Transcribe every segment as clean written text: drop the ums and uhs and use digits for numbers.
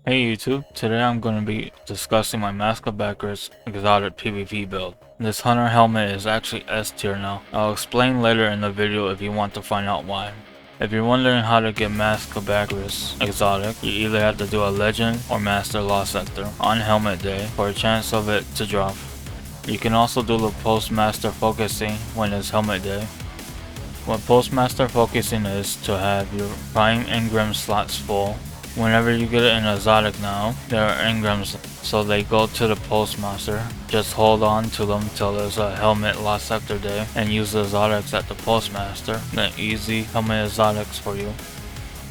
Hey YouTube, today I'm going to be discussing my Mask of Bakris exotic PvP build. This hunter helmet is actually S tier now. I'll explain later in the video if you want to find out why. If you're wondering how to get Mask of Bakris exotic, you either have to do a legend or master lost sector on helmet day for a chance of it to drop. You can also do the post master focusing when it's helmet day. What postmaster focusing is to have your prime engram slots full. Whenever you get an exotic now, there are engrams, so they go to the postmaster. Just hold on to them till there's a helmet lost sector day and use the exotics at the postmaster. Then easy helmet exotics for you.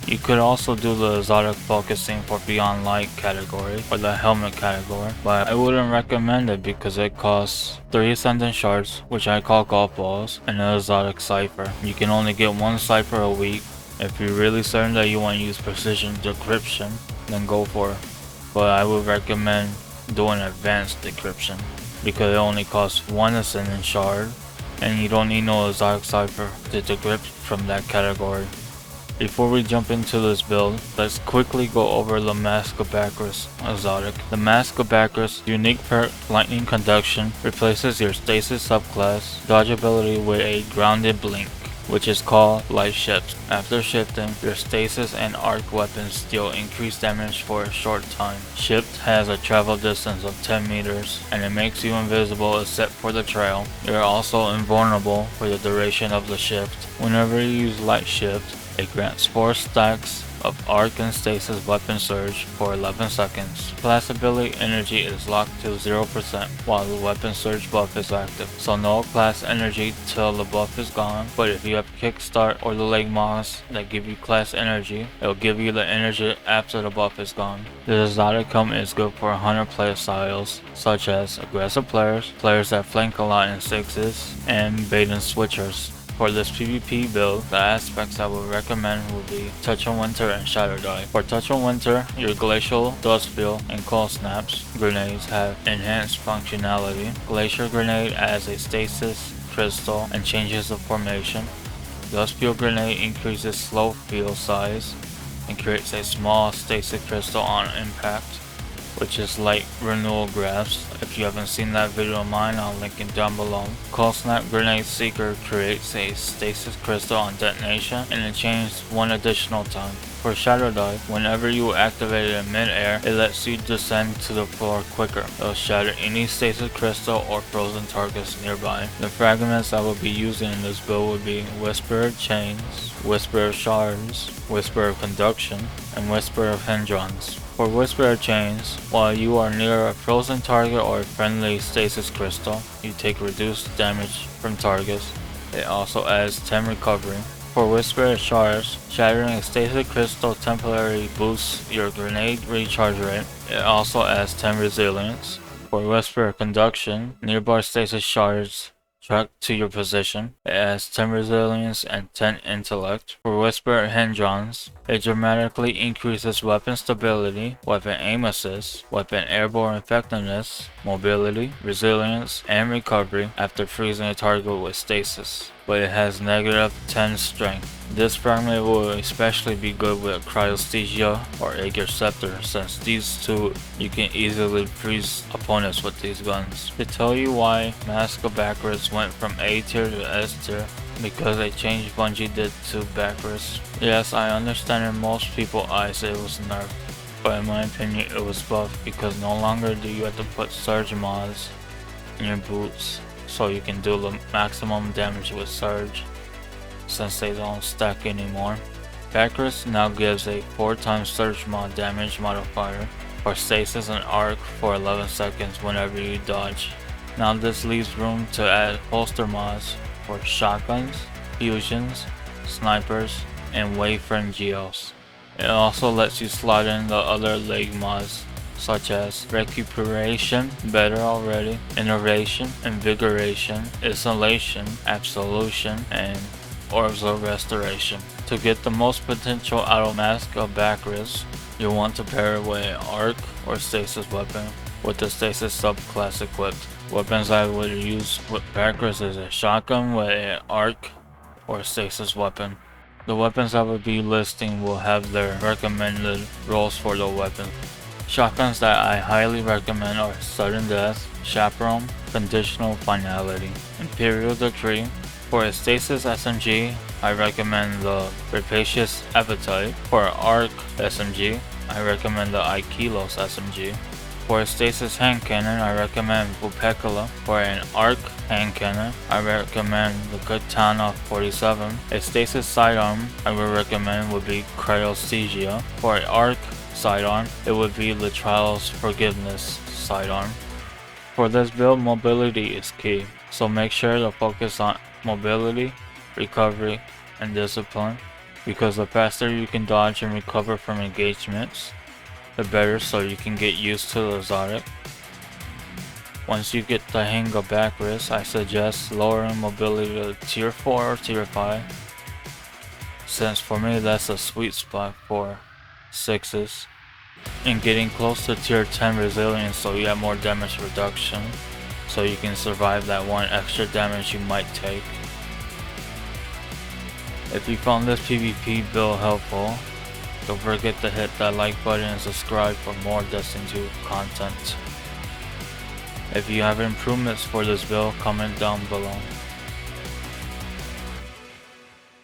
You could also do the exotic focusing for Beyond Light category or the helmet category, but I wouldn't recommend it because it costs 3 ascendant shards, which I call golf balls, and an exotic cipher. You can only get 1 cipher a week. If you're really certain that you want to use precision decryption, then go for it. But I would recommend doing advanced decryption because it only costs 1 ascendant shard and you don't need no exotic cipher to decrypt from that category. Before we jump into this build, let's quickly go over the Mask of Bakris exotic. The Mask of Bakris unique perk Lightning Conduction replaces your stasis subclass dodge ability with a grounded blink, which is called Light Shift. After shifting, your stasis and arc weapons deal increased damage for a short time. Shift has a travel distance of 10 meters, and it makes you invisible except for the trail. You're also invulnerable for the duration of the shift. Whenever you use Light Shift, it grants 4 stacks of arc and stasis weapon surge for 11 seconds. Class ability energy is locked to 0% while the weapon surge buff is active, so no class energy till the buff is gone. But if you have kickstart or the leg mods that give you class energy, it'll give you the energy after the buff is gone. The exotic helmet is good for hunter play styles such as aggressive players, players that flank a lot in 6s, and bait and switchers. For this PvP build, the aspects I would recommend would be Touch on Winter and Shadow Dive. For Touch on Winter, your Glacial, Dustfield, and Cold Snaps grenades have enhanced functionality. Glacier Grenade adds a stasis crystal and changes the formation. Dustfield Grenade increases slow field size and creates a small stasis crystal on impact, which is like renewal graphs. If you haven't seen that video of mine, I'll link it down below. Cold Snap Grenade Seeker creates a stasis crystal on detonation and it changes 1 additional time. For Shadow Dive, whenever you activate it in mid-air, it lets you descend to the floor quicker. It'll shatter any stasis crystal or frozen targets nearby. The fragments I will be using in this build would be Whisper of Chains, Whisper of Shards, Whisper of Conduction, and Whisper of Hindrance. For Whisper of Chains, while you are near a frozen target or a friendly stasis crystal, you take reduced damage from targets. It also adds 10 recovery. For Whisper of Shards, shattering a stasis crystal temporarily boosts your grenade recharge rate. It also adds 10 resilience. For Whisper of Conduction, nearby stasis shards track to your position. It adds 10 resilience and 10 intellect. For Whisper of Hindrance, it dramatically increases weapon stability, weapon aim assist, weapon airborne effectiveness, mobility, resilience, and recovery after freezing a target with stasis, but it has negative 10 strength. This fragment will especially be good with Cryosthesia or Aegir Scepter, since these two you can easily freeze opponents with these guns. To tell you why Mask of Bakris went from A tier to S tier, because a change Bungie did to Bakris. Yes, I understand in most people's eyes it was nerfed, but in my opinion it was buffed because no longer do you have to put surge mods in your boots so you can do the maximum damage with surge, since they don't stack anymore. Bakris now gives a 4 times surge mod damage modifier for stasis and arc for 11 seconds whenever you dodge. Now this leaves room to add holster mods for shotguns, fusions, snipers, and waveframe geos. It also lets you slot in the other leg mods such as Recuperation, better already, Innovation, Invigoration, Isolation, Absolution, and Orbs of Restoration. To get the most potential out of Mask of Bakris, you'll want to pair it with an arc or stasis weapon with the stasis subclass equipped. Weapons I would use with Bakris is a shotgun with an arc or stasis weapon. The weapons I would be listing will have their recommended roles for the weapon. Shotguns that I highly recommend are Sudden Death, Chaperone, Conditional Finality, Imperial Decree. For a Stasis SMG, I recommend the Rapacious Appetite. For an Arc SMG, I recommend the Aikilos SMG. For a Stasis hand cannon, I recommend Vulpecula. For an Arc hand cannon, I recommend the Katana 47. A Stasis sidearm I would recommend would be Cryosthesia. For an Arc sidearm, it would be the Trials Forgiveness sidearm. For this build, mobility is key, so make sure to focus on mobility, recovery, and discipline, because the faster you can dodge and recover from engagements, the better, so you can get used to the Zodiac. Once you get the hang of Bakris, I suggest lowering mobility to tier 4 or tier 5, since for me that's a sweet spot for 6s, and getting close to tier 10 resilience so you have more damage reduction, so you can survive that one extra damage you might take. If you found this PvP build helpful, don't forget to hit that like button and subscribe for more Destiny 2 content. If you have improvements for this build, comment down below.